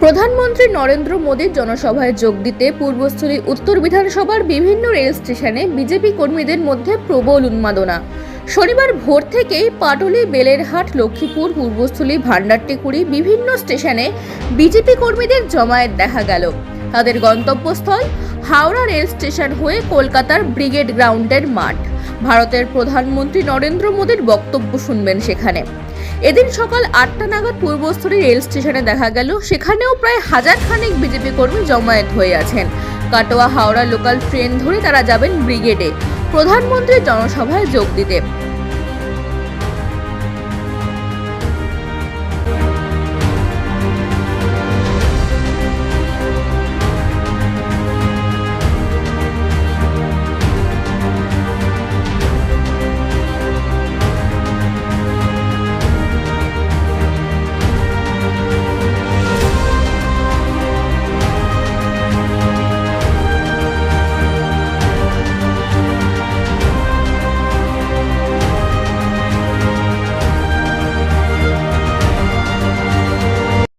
প্রধানমন্ত্রী নরেন্দ্র মোদীর জনসভায় যোগ দিতে পূর্বস্থলী উত্তর বিধানসভার বিভিন্ন রেল স্টেশনে বিজেপি কর্মীদের মধ্যে প্রবল উন্মাদনা। শনিবার ভোর থেকেই পাটুলি, বেলেরহাট, লক্ষ্মীপুর, পূর্বস্থলী, ভান্ডারটিকুড়ি বিভিন্ন স্টেশনে বিজেপি কর্মীদের জমায়েত দেখা গেল। তাদের গন্তব্যস্থল হাওড়া রেল স্টেশন হয়ে কলকাতার ব্রিগেড গ্রাউন্ডের মাঠ। ভারতের প্রধানমন্ত্রী নরেন্দ্র মোদীর বক্তব্য শুনবেন সেখানে। এদিন সকাল 8টা নাগাদ পূর্বস্থলী রেল স্টেশনে দেখা গেল, সেখানেও প্রায় হাজার খানেক বিজেপি কর্মী জমায়েত হয়ে আছেন। কাটোয়া হাওড়া লোকাল ট্রেন ধরে তারা যাবেন ব্রিগেডে প্রধানমন্ত্রীর জনসভায় যোগ দিতে।